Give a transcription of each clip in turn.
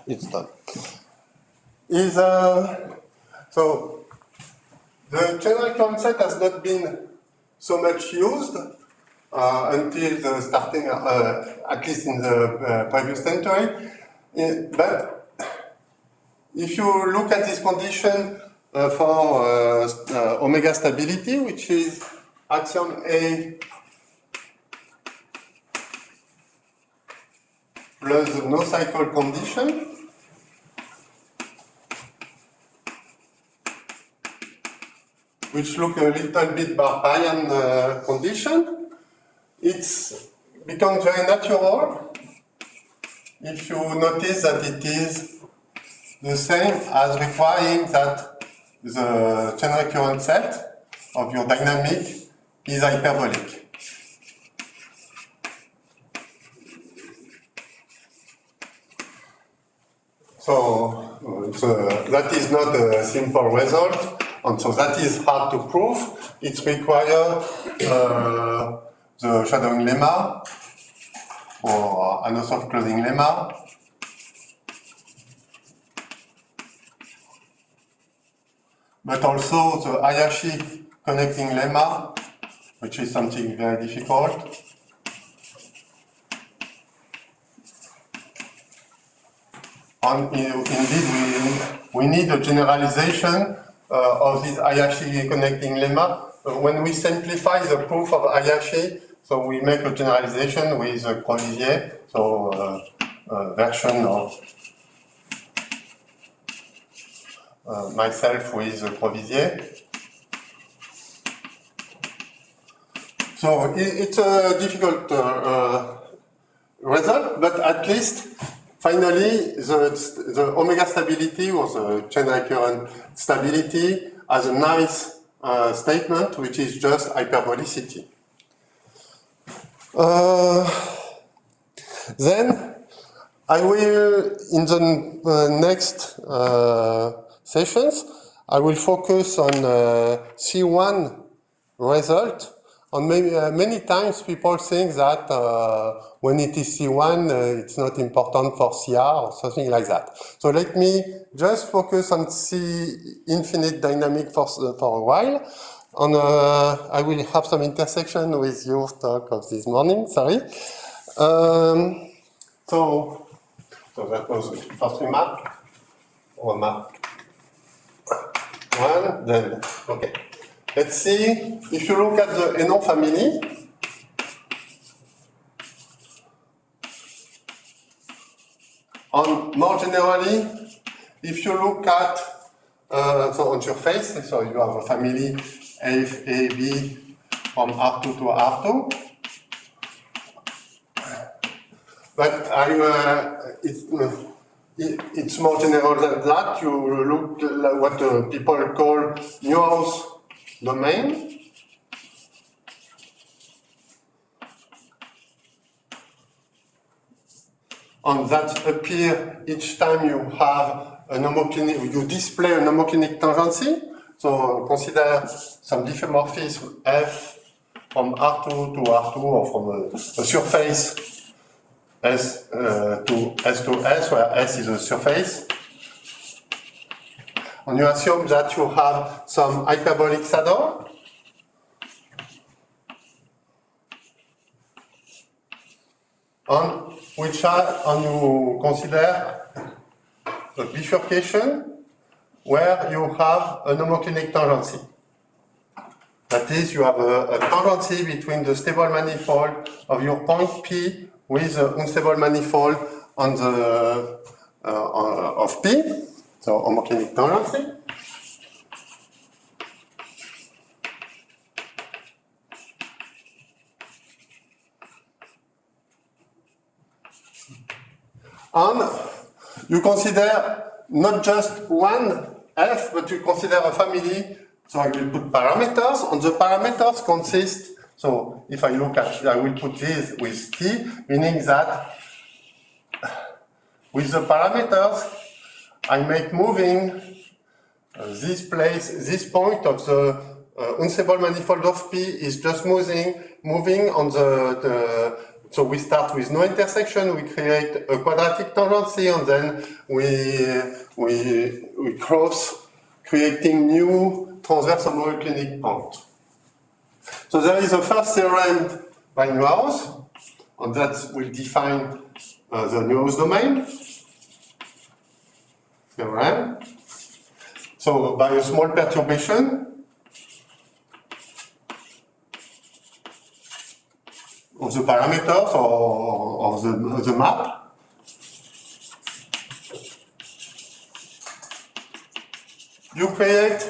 it's done. So the general concept has not been so much used until the starting, at least in the previous century. But if you look at this condition for omega stability, which is axiom A plus the no cycle condition, which look a little bit Bayesian condition, it becomes very natural if you notice that it is the same as requiring that the chain recurrent set of your dynamic is hyperbolic. So that is not a simple result. And so that is hard to prove. It requires the shadowing lemma or Anosov closing lemma. But also the Hayashi connecting lemma, which is something very difficult. And indeed, we need a generalization of this Hayashi connecting lemma. When we simplify the proof of Hayashi, so we make a generalization with Crozier, so a version of myself with Crozier. So it's a difficult result, but at least finally, the omega stability or the chain recurrent stability has a nice statement, which is just hyperbolicity. Then I will, in the next sessions, I will focus on C1 result. And many times people think that when it is C1, it's not important for CR or something like that. So let me just focus on C infinite dynamic for a while. And I will have some intersection with your talk of this morning, sorry. So that was the first remark. Remark 1, then, okay. Let's see, if you look at the Hénon family, and more generally, if you look at, so on surface, so you have a family F, A, B from R2 to R2. But it's more general than that. You look at what people call Neuhaus domain. And that appear each time you have an homoclinic, you display an homoclinic tangency. So consider some diffeomorphism F from R2 to R2 or from a surface S to S, where S is a surface. And you assume that you have some hyperbolic saddle. And you consider the bifurcation where you have an homoclinic tangency. That is, you have a tangency between the stable manifold of your point P with the unstable manifold on the of P. So homoclinic tangency. And you consider not just one F, but you consider a family. So I will put parameters, and the parameters consist, so if I look at, I will put this with T, meaning that with the parameters, I make moving this point of the unstable manifold of P is just moving on the so we start with no intersection, we create a quadratic tangency, and then we cross, creating new transverse homoclinic points. So there is a first theorem by Neuhaus, and that will define the Neuhaus domain theorem. So by a small perturbation of the parameters or of the map, you create,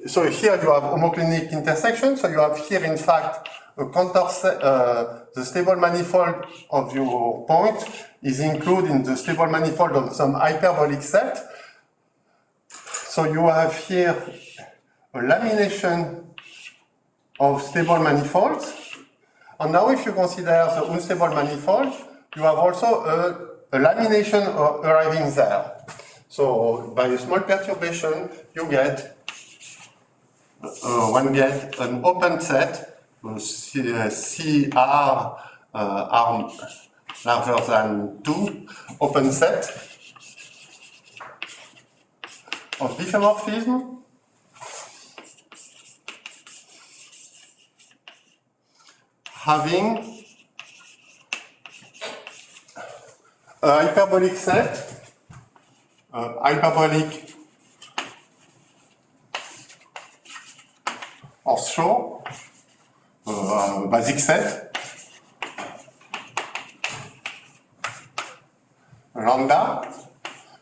so here you have homoclinic intersection, so you have here in fact a contour set, the stable manifold of your point is included in the stable manifold of some hyperbolic set. So you have here a lamination of stable manifolds. And now if you consider the unstable manifold, you have also a lamination arriving there. So by a small perturbation, you get an open set, CR R larger than 2, open set of diffeomorphism having a hyperbolic set, hyperbolic or show, basic set, lambda,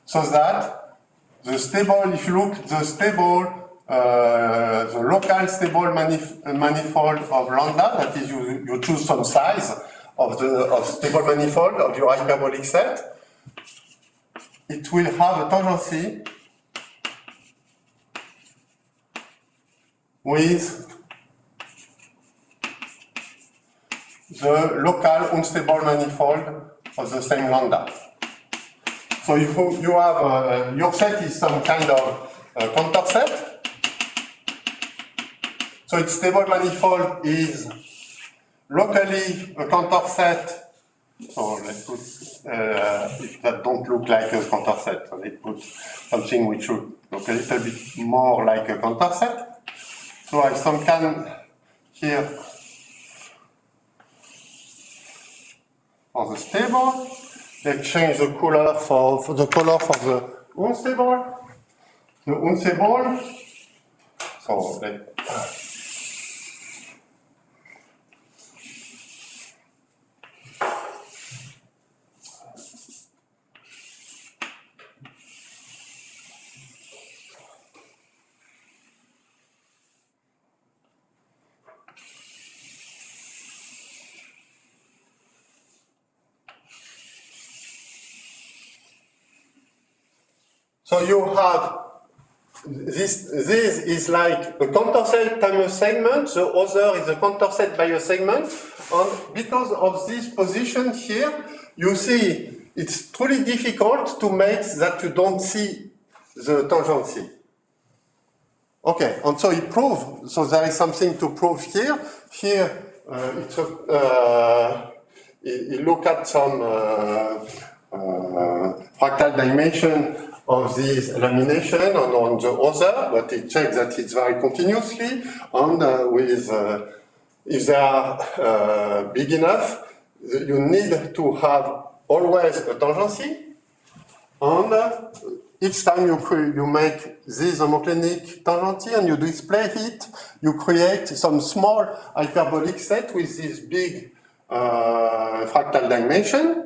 so that the stable, if you look, the stable, the local stable manifold of lambda, that is, you choose some size of the stable manifold of your hyperbolic set, it will have a tangency with the local unstable manifold of the same lambda. So you have, your set is some kind of contour set. So its stable manifold is locally a contour set. So let's put, that don't look like a contour set. So let's put something which should look a little bit more like a contour set. So I have some kind here for the stable. Let's change the color for the unstable. The unstable. So So you have this is like a contour set times a segment, the other is a contour set by a segment, and because of this position here, you see it's truly difficult to make that you don't see the tangency. Okay, and so it proves, so there is something to prove here. Here, it look at some fractal dimension of this lamination and on the other, but it checks that it's very continuously, and if they are big enough, you need to have always a tangency, and each time you make this homoclinic tangency and you display it, you create some small hyperbolic set with this big fractal dimension.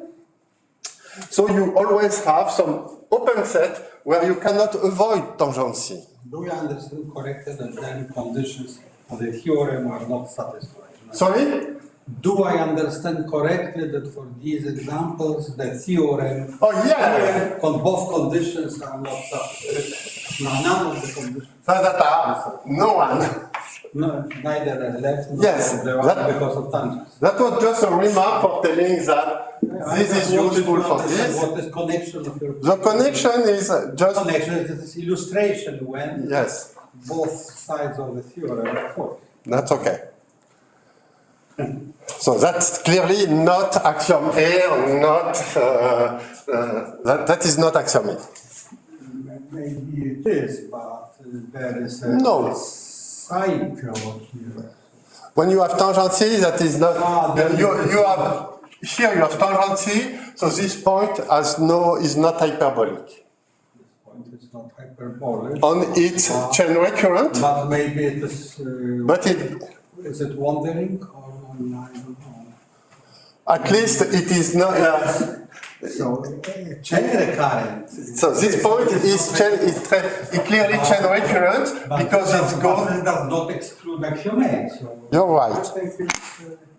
So you always have some open set where you cannot avoid tangency. Do you understand correctly that then conditions of the theorem are not satisfied? Sorry? Do I understand correctly that for these examples, the theorem on both conditions are not satisfied? None of the conditions. No one. No, neither the left nor yes, the right because of tangents. That was just a remark for telling that this is useful for this. What is connection of your The connection is just... Connection is this illustration when yes. both sides of the theorem are false. That's okay. So that's clearly not axiom A, or not, that is not axiom A. Maybe it is, but there is a No. cycle here. When you have tangency, that is not, you have, here you have tangency, so this point is not hyperbolic. This point is not hyperbolic. On its chain recurrent. But maybe it is, is it wandering or I don't know. At least it is not, So, chain recurrent. so this point is clearly chain recurrent because it's goes. It does not exclude axiom A. So you're right. I think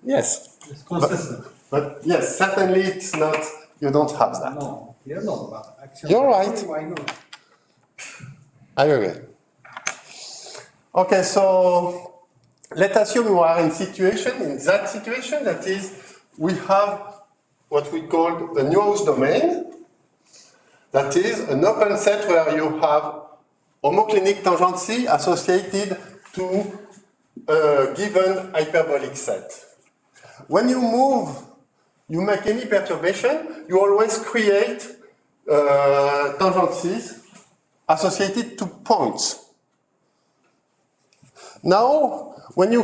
Yes. it's consistent. But yes, certainly it's not, you don't have that. No, you're not, but axiom You're A, right. why not? I agree. Okay, so let's assume you are in that situation, that is, we have what we call a new house domain, that is an open set where you have homoclinic tangency associated to a given hyperbolic set. When you move, you make any perturbation, you always create tangencies associated to points. Now, when you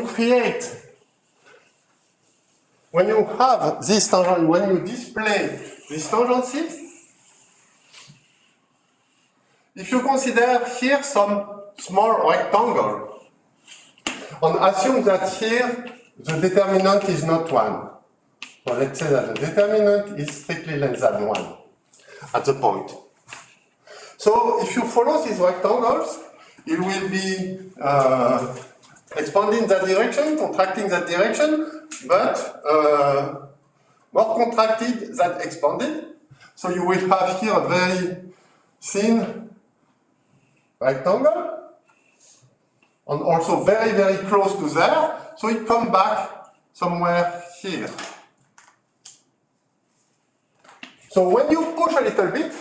have this tangent, when you display this tangency, if you consider here some small rectangle, and assume that here the determinant is not 1. So let's say that the determinant is strictly less than 1 at the point. So if you follow these rectangles, it will be expanding that direction, contracting that direction, but more contracted than expanded. So you will have here a very thin rectangle, and also very, very close to there. So it comes back somewhere here. So when you push a little bit,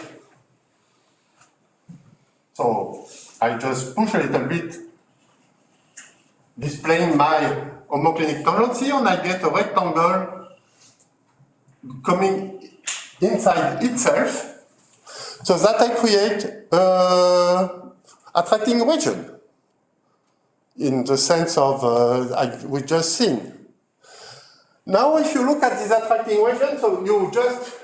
so I just push a little bit, displaying my homoclinic tangency, and I get a rectangle coming inside itself, so that I create an attracting region, in the sense of we just seen. Now if you look at this attracting region, so you just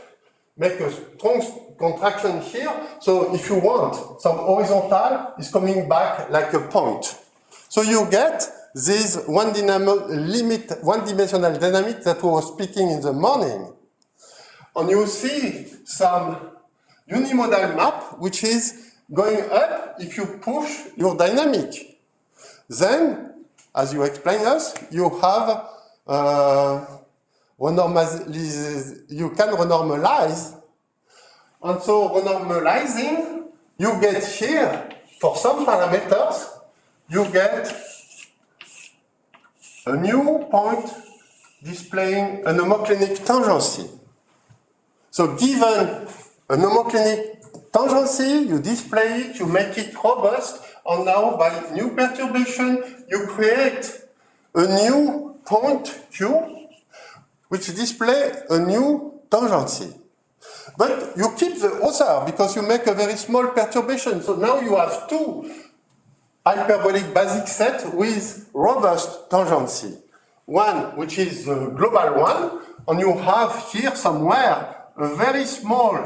make a strong contraction here, so if you want, some horizontal is coming back like a point. So you get this one-dimensional dynamic that we were speaking in the morning. And you see some unimodal map which is going up if you push your dynamic. Then, as you explained us, you have you can renormalize. And so renormalizing, you get here, for some parameters, you get a new point displaying an homoclinic tangency. So given an homoclinic tangency, you display it, you make it robust, and now by new perturbation, you create a new point Q, which display a new tangency. But you keep the other because you make a very small perturbation. So now you have two hyperbolic basic set with robust tangency. One, which is the global one, and you have here somewhere a very small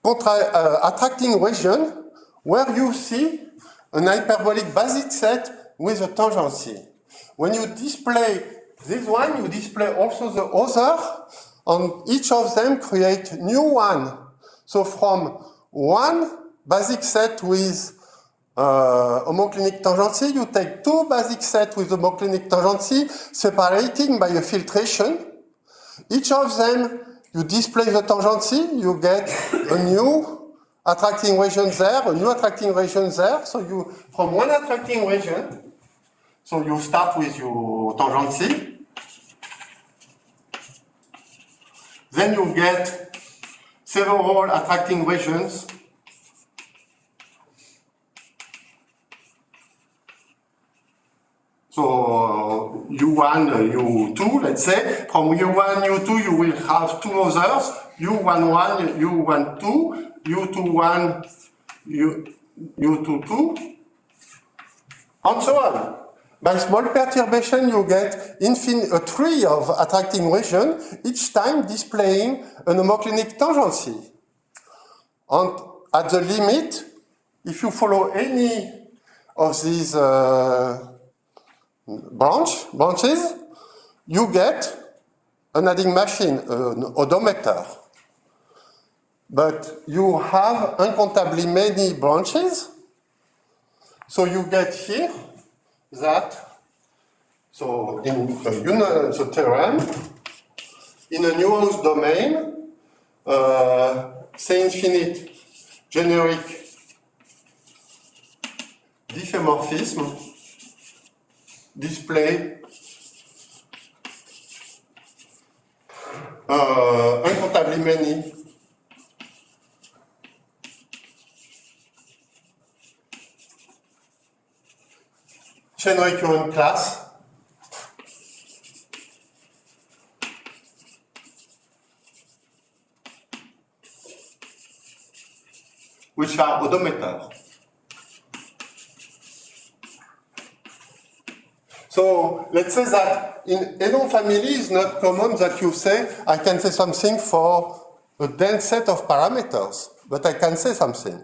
attracting region where you see an hyperbolic basic set with a tangency. When you display this one, you display also the other, and each of them create new one. So from one basic set with homoclinic tangency, you take two basic sets with homoclinic tangency, separating by a filtration. Each of them, you display the tangency, you get a new attracting region there, a new attracting region there. So you, from one attracting region, so you start with your tangency. Then you get several attracting regions. So U1, U2, let's say. From U1, U2, you will have two others, U11, U12, U21, U22, and so on. By small perturbation, you get a tree of attracting regions, each time displaying an homoclinic tangency. And at the limit, if you follow any of these branches, you get an adding machine, an odometer. But you have uncountably many branches, so you get here that, so in the theorem, in a Newhouse domain, say infinite generic diffeomorphism display uncountably many chain recurrent class which are odometer. So let's say that in Hedon family it's not common that you say, I can say something for a dense set of parameters, but I can say something.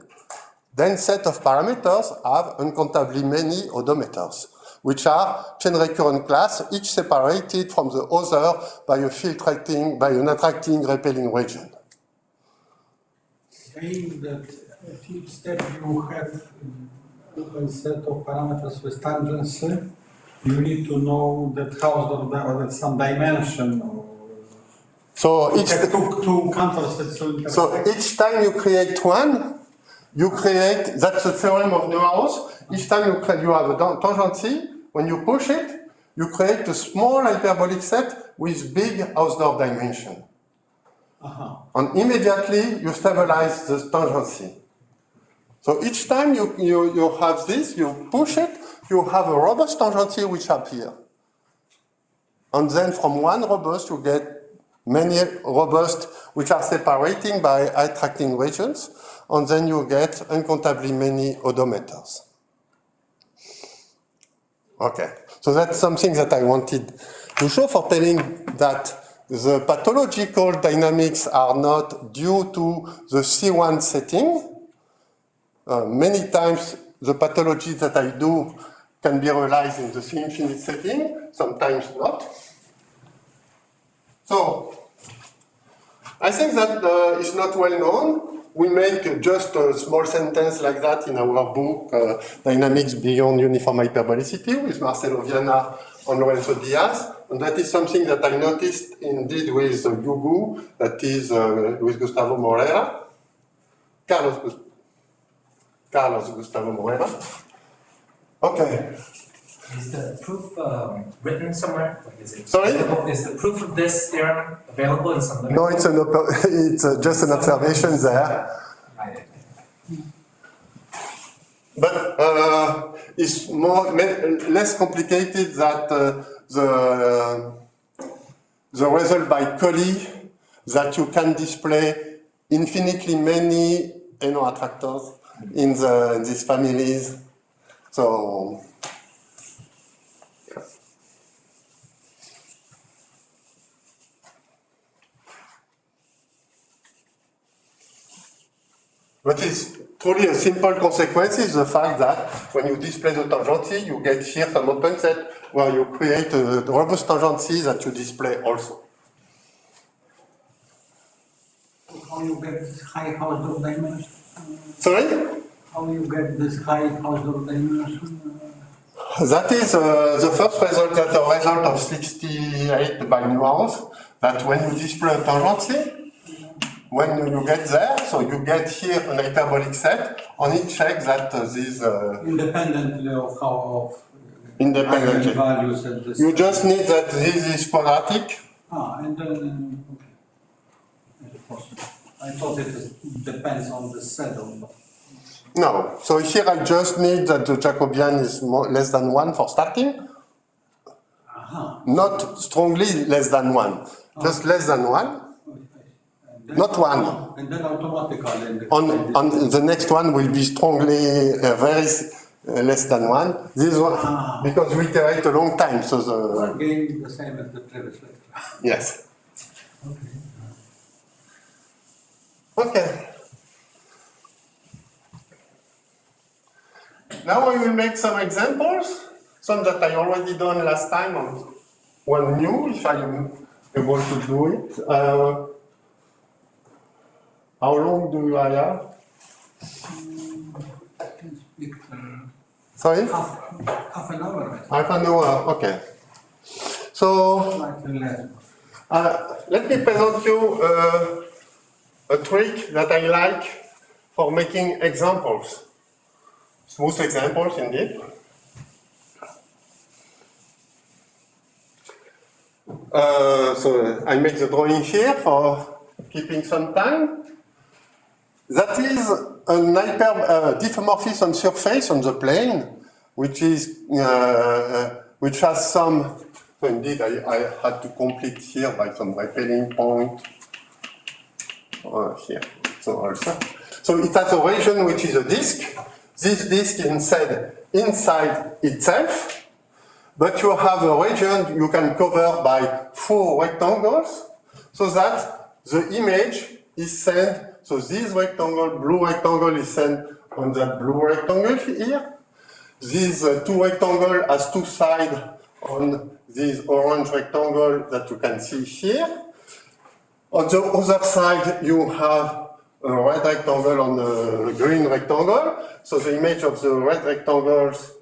Dense set of parameters have uncountably many odometers, which are chain recurrent class, each separated from the other by by an attracting repelling region. Saying that at each step you have a set of parameters with tangency, you need to know that that some dimension. So each two counters. So each time you create one, you create, that's the theorem of Newhouse. Each time you have a tangency, when you push it, you create a small hyperbolic set with big Hausdorff dimension. And immediately you stabilize the tangency. So each time you have this, you push it, you have a robust tangency which appear. And then from one robust you get many robust which are separating by attracting regions, and then you get uncountably many odometers. Okay, so that's something that I wanted to show for telling that the pathological dynamics are not due to the C1 setting. Many times the pathology that I do can be realized in the C-infinite setting, sometimes not. So, I think that is not well known. We make just a small sentence like that in our book, Dynamics Beyond Uniform Hyperbolicity, with Marcelo Viana and Lorenzo Diaz. And that is something that I noticed indeed with Yugu, that is with Gustavo Moreira, Carlos Gustavo Moreira. Okay. Is the proof written somewhere? Like, is it Sorry? Is the proof of this theorem available in some No, it's just an observation there. But it's less complicated that the result by Conley that you can display infinitely many attractors in these families. So. What is truly a simple consequence is the fact that when you display the tangency, you get here some open set where you create a robust tangency that you display also. How you get this high Hausdorff dimension? Sorry? How you get this high Hausdorff dimension? That is the first result, that a result of 68 by Newhouse, that when you display a tangency, when you get there, so you get here an hyperbolic set, and it checks that this... independently of how... independently. Values at this you just need that this is quadratic. And then... Okay. I thought it depends on the set of... No, so here I just need that the Jacobian is less than 1 for starting. not strongly less than 1, just less than 1, not 1. And then automatically. On the next one will be strongly very less than 1. This one, because we iterate a long time, so the... Again, the same as the previous lecture. Yes. Okay. Okay. Now I will make some examples, some that I already done last time, and one new, if I am able to do it. How long do I have? Sorry? Half an hour. Half an hour, okay. So, Slightly less. let me present you a trick that I like for making examples. Smooth examples, indeed. So I make the drawing here for keeping some time. That is an diffeomorphism surface on the plane, which has some. So indeed, I had to complete here by some repelling point here. So also, so it has a region which is a disk. This disk is inside itself, but you have a region you can cover by 4 rectangles, so that the image is sent. So this rectangle, blue rectangle, is sent on that blue rectangle here. These 2 rectangles has 2 sides on this orange rectangle that you can see here. On the other side, you have a red rectangle on the green rectangle. So the image of the red rectangles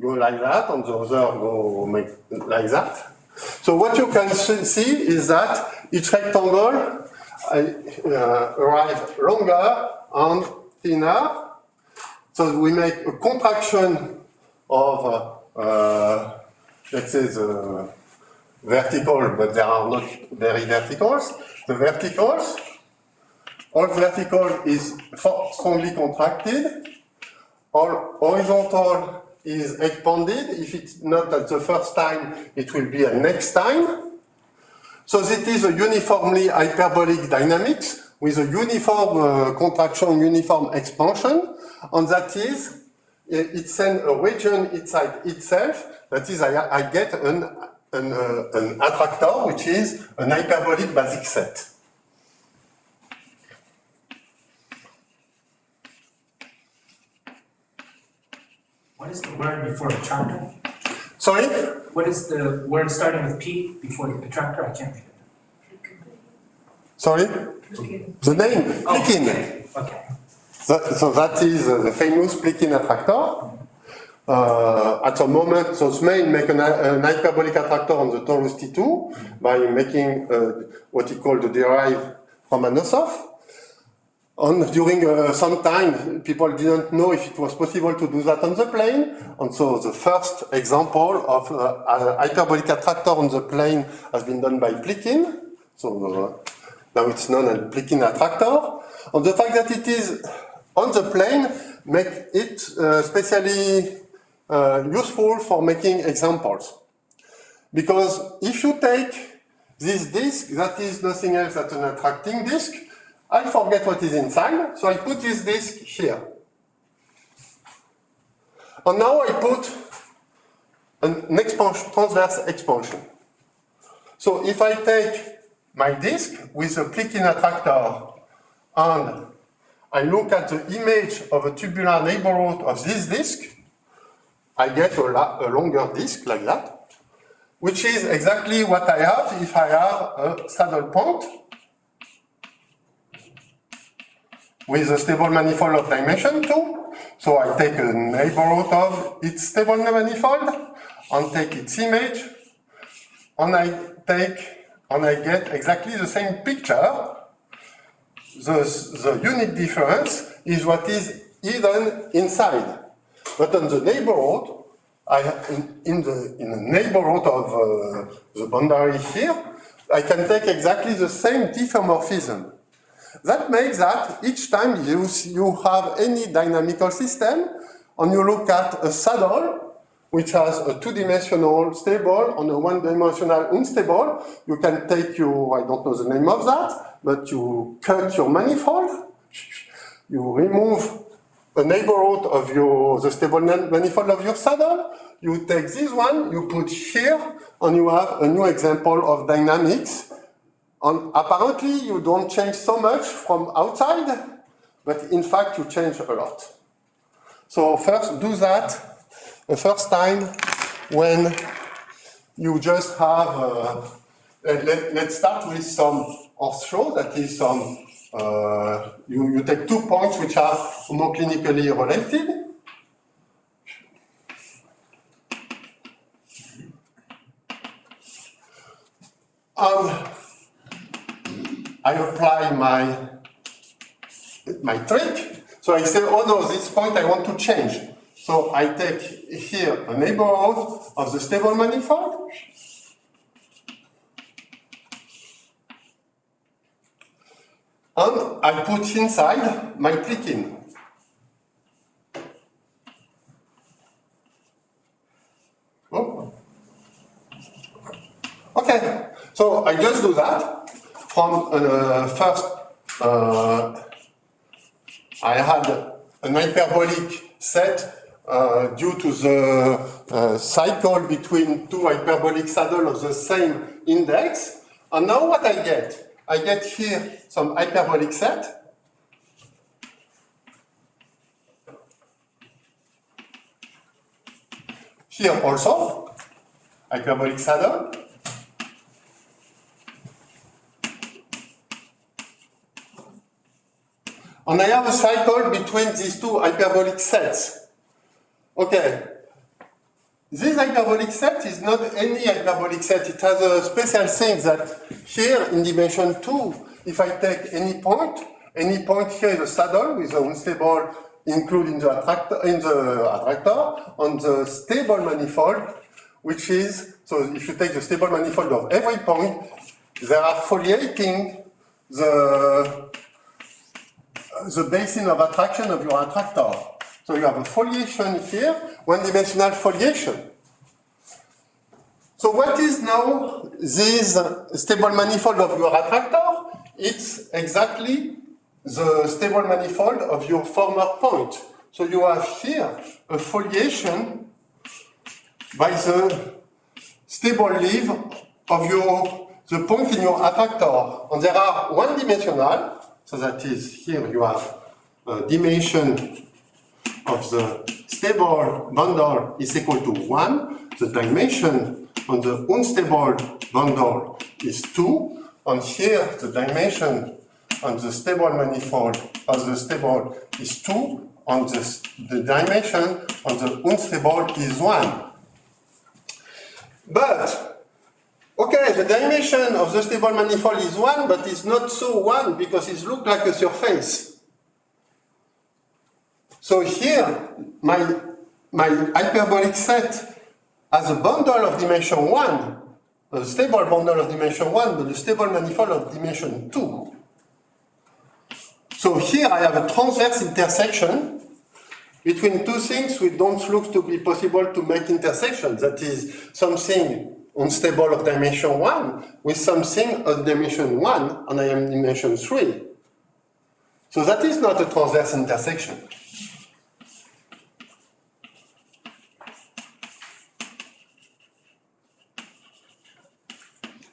go like that, and the other go like that. So what you can see is that each rectangle arrive longer and thinner. So we make a contraction of, let's say, the vertical, but there are not very verticals. The verticals, all vertical is strongly contracted. All horizontal is expanded. If it's not at the first time, it will be at next time. So this is a uniformly hyperbolic dynamics with a uniform contraction, uniform expansion, and that is, it sends a region inside itself. That is, I get an attractor, which is an hyperbolic basic set. What is the word before attractor? Sorry? What is the word starting with P before the attractor? I can't read it. Sorry? The name, Oh, Plikin. okay. So that is the famous Plikin attractor. At the moment, so Smain make an hyperbolic attractor on the torus T2 by making what he called the derive from Anosov. And during some time, people didn't know if it was possible to do that on the plane. And so the first example of a hyperbolic attractor on the plane has been done by Plikin. So now it's known as Plikin attractor. And the fact that it is on the plane make it especially useful for making examples. Because if you take this disk, that is nothing else than an attracting disk, I forget what is inside, so I put this disk here. And now I put an expansion, transverse expansion. So if I take my disk with a Plikin attractor and I look at the image of a tubular neighborhood of this disk, I get a longer disk like that, which is exactly what I have if I have a saddle point with a stable manifold of dimension 2. So I take a neighborhood of its stable manifold and take its image, and I get exactly the same picture. The unique difference is what is hidden inside. But on the neighborhood, in the neighborhood of the boundary here, I can take exactly the same diffeomorphism. That makes that each time you have any dynamical system and you look at a saddle which has a two-dimensional stable and a one-dimensional unstable. You can take your, I don't know the name of that, but you cut your manifold, you remove a neighborhood of the stable manifold of your saddle, you take this one, you put here, and you have a new example of dynamics. And apparently you don't change so much from outside, but in fact you change a lot. So first do that the first time when you just have, let's start with some Horseshow, that is some, you take 2 points which are homoclinically related. And I apply my trick. So I say, oh no, this point I want to change. So I take here a neighborhood of the stable manifold. And I put inside my click-in. Oh. Okay, so I just do that. From first, I had an hyperbolic set due to the cycle between two hyperbolic saddles of the same index. And now what I get? I get here some hyperbolic set. Here also, hyperbolic saddle. And I have a cycle between these two hyperbolic sets. Okay. This hyperbolic set is not any hyperbolic set. It has a special thing that here in dimension 2, if I take any point here is a saddle with an unstable included in the attractor, on the stable manifold, which is, so if you take the stable manifold of every point, they are foliating the basin of attraction of your attractor. So you have a foliation here, one-dimensional foliation. So what is now this stable manifold of your attractor? It's exactly the stable manifold of your former point. So you have here a foliation by the stable leaf of the point in your attractor. And there are one-dimensional, so that is here you have a dimension of the stable bundle is equal to 1. The dimension on the unstable bundle is 2. And here the dimension on the stable manifold of the stable is 2. And the dimension on the unstable is 1. But, okay, the dimension of the stable manifold is 1, but it's not so 1 because it looks like a surface. So here, my hyperbolic set has a bundle of dimension 1, a stable bundle of dimension 1, but a stable manifold of dimension 2. So here I have a transverse intersection between two things which don't look to be possible to make intersections. That is something unstable of dimension 1 with something of dimension 1, and I am in dimension 3. So that is not a transverse intersection.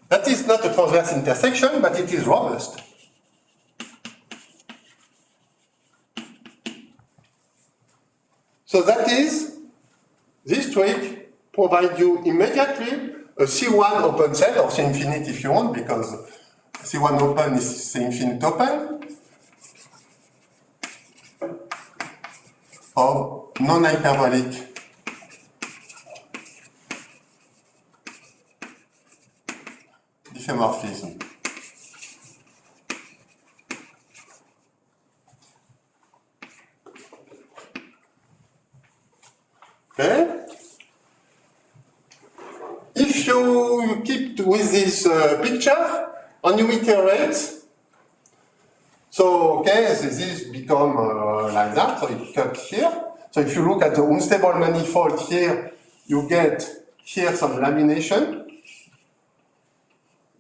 That is not a transverse intersection, but it is robust. So that is, this trick provides you immediately a C1 open set, or C infinite if you want, because C1 open is C infinite open, of non-hyperbolic diffeomorphism. Okay? If you keep with this picture and you iterate, so okay, this become like that, so it cut here. So if you look at the unstable manifold here, you get here some lamination,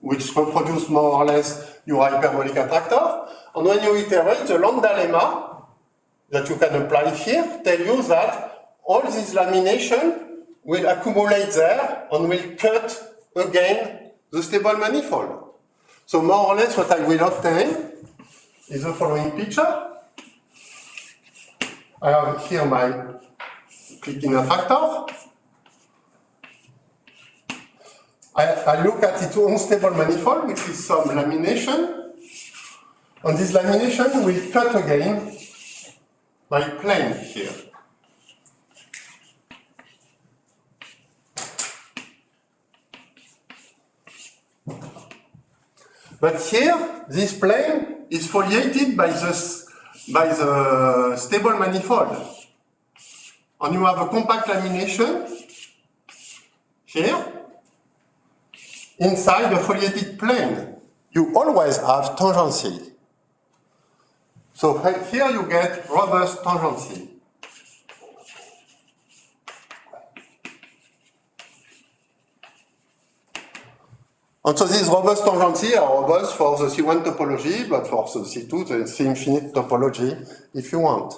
which reproduce more or less your hyperbolic attractor. And when you iterate, the lambda lemma that you can apply here tell you that all this lamination will accumulate there and will cut again the stable manifold. So more or less what I will obtain is the following picture. I have here my clicking attractor. I look at its unstable manifold, which is some lamination. And this lamination will cut again my plane here. But here, this plane is foliated by the stable manifold. And you have a compact lamination here inside the foliated plane. You always have tangency. So here you get robust tangency. And so these robust tangency are robust for the C1 topology, but for the C2, the C-infinite topology, if you want.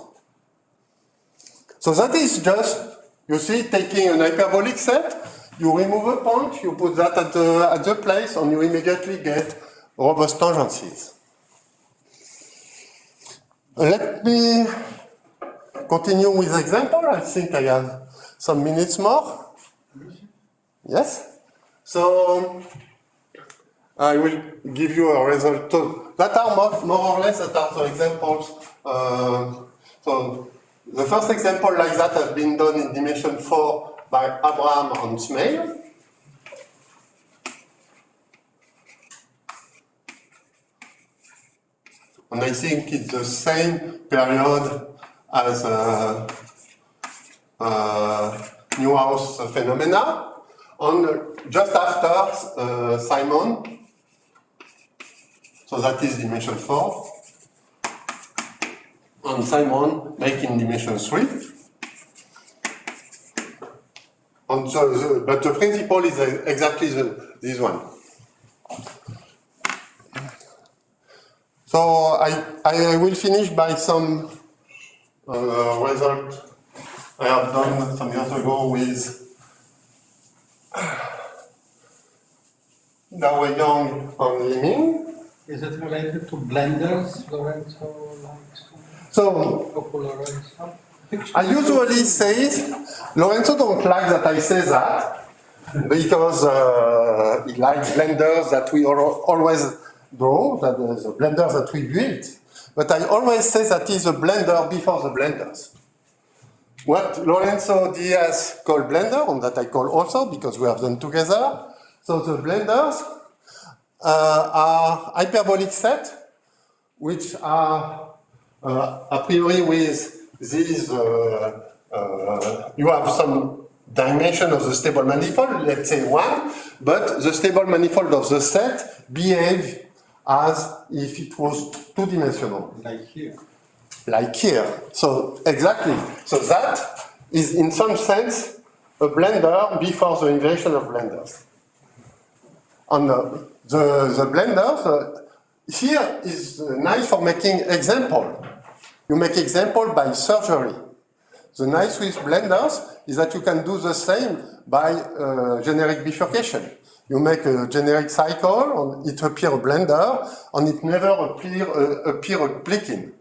So that is just, you see, taking an hyperbolic set, you remove a point, you put that at the place, and you immediately get robust tangencies. Let me continue with the example. I think I have some minutes more. Yes? So I will give you a result that are more or less that are the examples. So the first example like that has been done in dimension 4 by Abraham and Smail. And I think it's the same period as Newhouse phenomena. And just after Simon, so that is dimension 4, and Simon making dimension 3. And so but the principle is exactly this one. So I will finish by some result I have done some years ago with Dawei Yang and Liming. Is it related to blenders, Lorenzo likes to So popularize? I usually say, Lorenzo don't like that I say that, because he likes blenders that we always draw, that is the blenders that we built. But I always say that is a blender before the blenders. What Lorenzo Diaz called blender, and that I call also because we have them together. So the blenders are hyperbolic set, which are a priori with these, you have some dimension of the stable manifold, let's say 1, but the stable manifold of the set behaves as if it was two-dimensional. Like here. Like here. So, exactly. So that is, in some sense, a blender before the invention of blenders. And the blenders, here is nice for making example. You make example by surgery. The nice with blenders is that you can do the same by generic bifurcation. You make a generic cycle, and it appears a blender, and it never appear a plicking.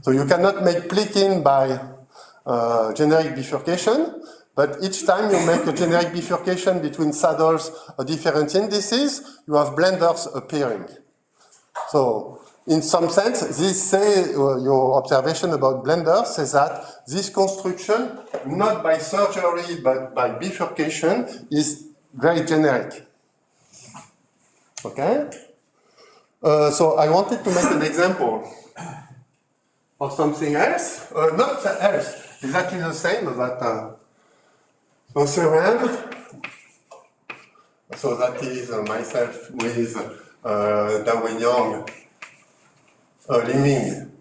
So you cannot make plicking by generic bifurcation, but each time you make a generic bifurcation between saddles or different indices, you have blenders appearing. So in some sense, this say your observation about blenders says that this construction, not by surgery but by bifurcation, is very generic. Okay? So I wanted to make an example of something else, not else, exactly the same, but so theorem. So that is myself with Dawei Yang, Liming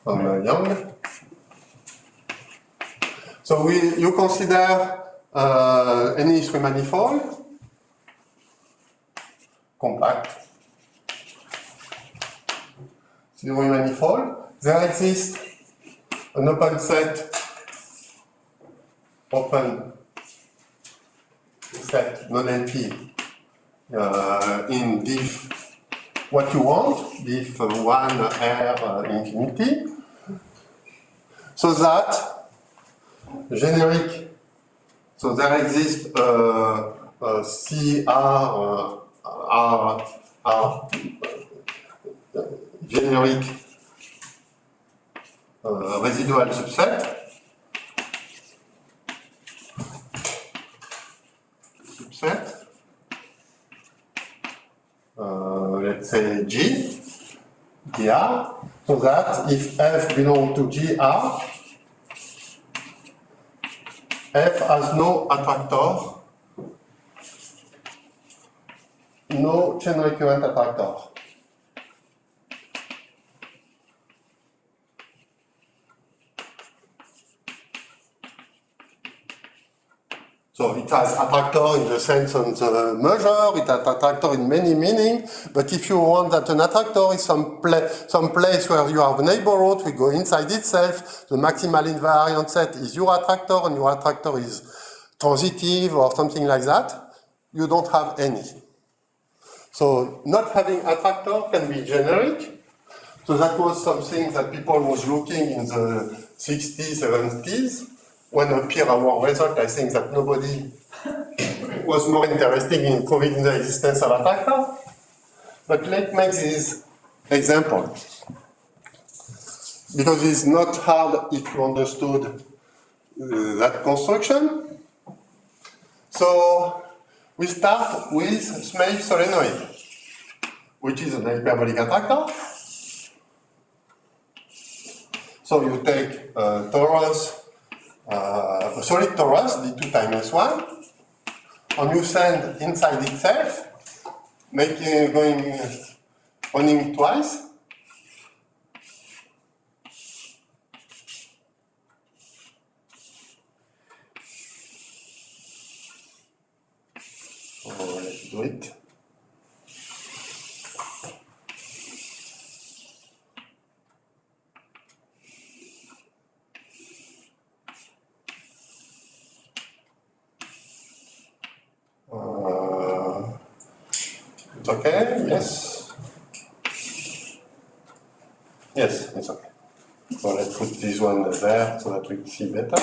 and Yang. So you consider any three manifold, compact, three manifold. There exists an open set, non-NP in diff what you want, diff 1 R infinity, so that generic, so there exists generic residual subset, let's say G, GR, so that if F belongs to GR, F has no attractor, no chain recurrent attractor. So it has attractor in the sense of the measure, it has attractor in many meanings, but if you want that an attractor is some place where you have a neighborhood, we go inside itself, the maximal invariant set is your attractor, and your attractor is transitive or something like that, you don't have any. So not having attractor can be generic. So that was something that people was looking in the 60s, 70s. When appeared our result, I think that nobody was more interested in proving the existence of attractor. But let's make this example. Because it's not hard if you understood that construction. So we start with small solenoid, which is an hyperbolic attractor. So you take a torus, a solid torus, d2 times 1, and you send inside itself, running twice. So let's do it. It's okay, yes. Yes, it's okay. So let's put this one there so that we see better.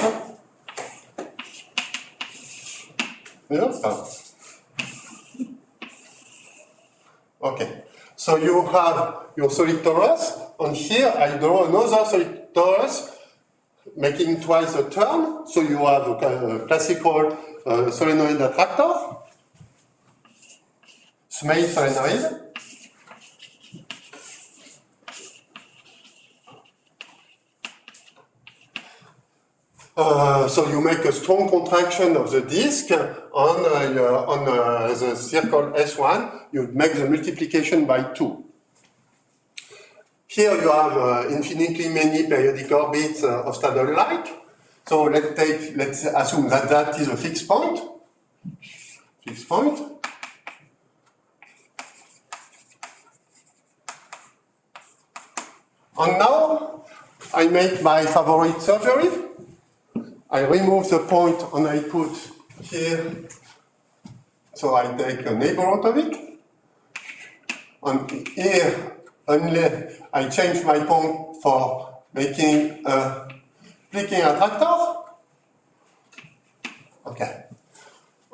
Yeah. Okay, so you have your solid torus, and here I draw another solid torus, making twice a turn, so you have a classical solenoid attractor. Small solenoid. So you make a strong contraction of the disk on the circle S1, you make the multiplication by 2. Here you have infinitely many periodic orbits of Staddle-like. So let's assume that that is a fixed point. Fixed point. And now I make my favorite surgery. I remove the point and I put here. So I take a neighborhood of it. And here only I change my point for making a flicking attractor. Okay.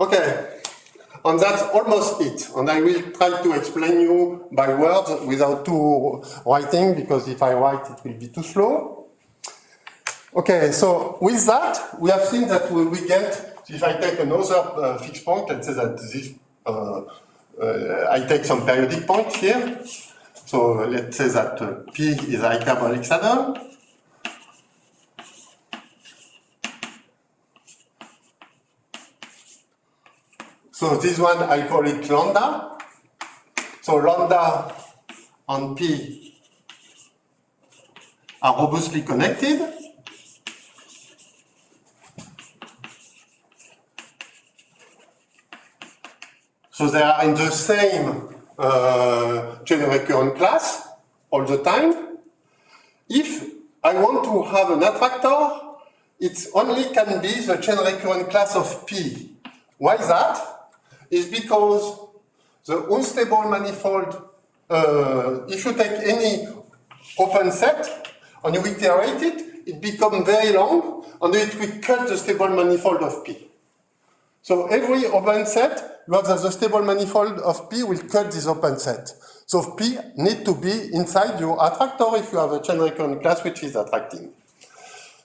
Okay. And that's almost it. And I will try to explain you by words without too writing, because if I write, it will be too slow. Okay, so with that, we have seen that we get, if I take another fixed point, let's say that this, I take some periodic point here. So let's say that P is a hyperbolic saddle. So this one, I call it lambda. So lambda and P are robustly connected. So they are in the same chain recurrent class all the time. If I want to have an attractor, it only can be the chain recurrent class of P. Why that? It's because the unstable manifold, if you take any open set and you iterate it, it becomes very long and it will cut the stable manifold of P. So every open set, you have that the stable manifold of P will cut this open set. So P need to be inside your attractor if you have a chain recurrent class which is attracting.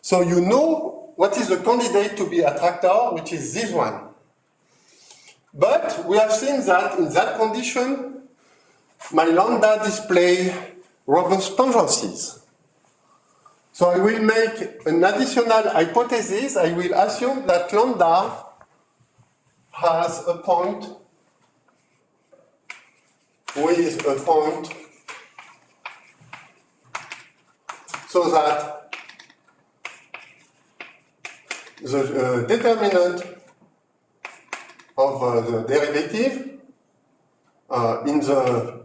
So you know what is the candidate to be attractor, which is this one. But we have seen that in that condition, my lambda display robust tangencies. So I will make an additional hypothesis. I will assume that lambda has a point with a point so that the determinant of the derivative in the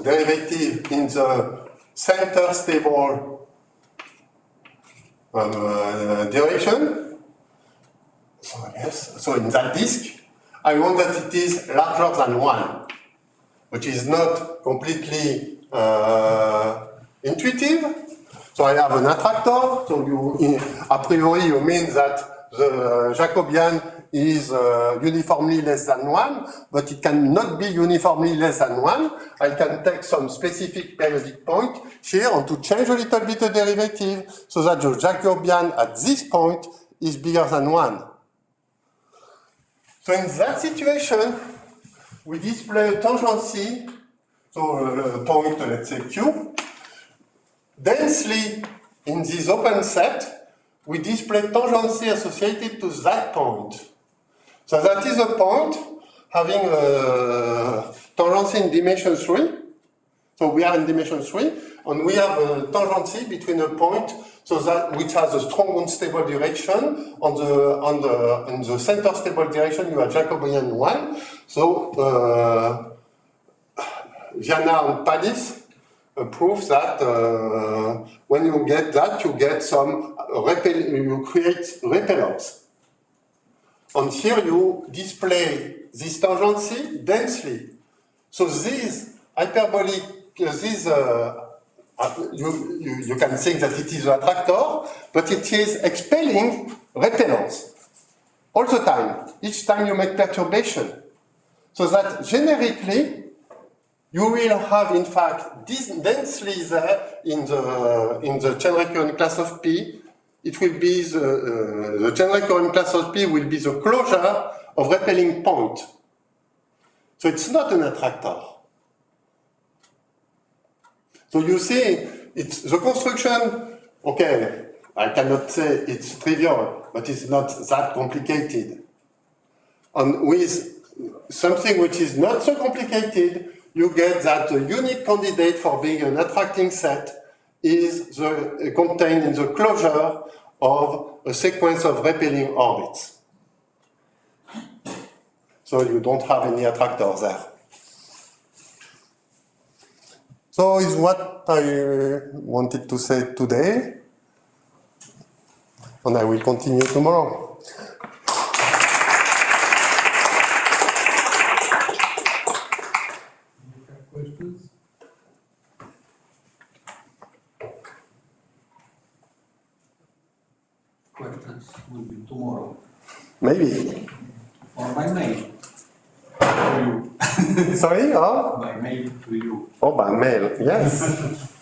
derivative in the center stable direction. So yes, so in that disk, I want that it is larger than 1, which is not completely intuitive. So I have an attractor. So you, a priori, you mean that the Jacobian is uniformly less than 1, but it cannot be uniformly less than 1. I can take some specific periodic point here and to change a little bit the derivative so that the Jacobian at this point is bigger than 1. So in that situation, we display a tangency, so a point, let's say Q. Densely in this open set, we display tangency associated to that point. So that is a point having a tangency in dimension 3. So we are in dimension 3, and we have a tangency between a point so that which has a strong unstable direction in the center stable direction you have Jacobian 1. So Viana and Pallis prove that when you get that, you get some you create repellence. And here you display this tangency densely. So these hyperbolic, you can think that it is an attractor, but it is expelling repellence all the time, each time you make perturbation. So that generically, you will have, in fact, this densely there in the chain recurrent class of P. It will be the chain recurrent class of P will be the closure of repelling point. So it's not an attractor. So you see, it's the construction, okay, I cannot say it's trivial, but it's not that complicated. And with something which is not so complicated, you get that the unique candidate for being an attracting set is contained in the closure of a sequence of repelling orbits. So you don't have any attractor there. So is what I wanted to say today, and I will continue tomorrow. Questions? Questions will be tomorrow. Maybe. Or by mail. To you. Sorry? Oh? By mail to you. Oh, by mail, yes.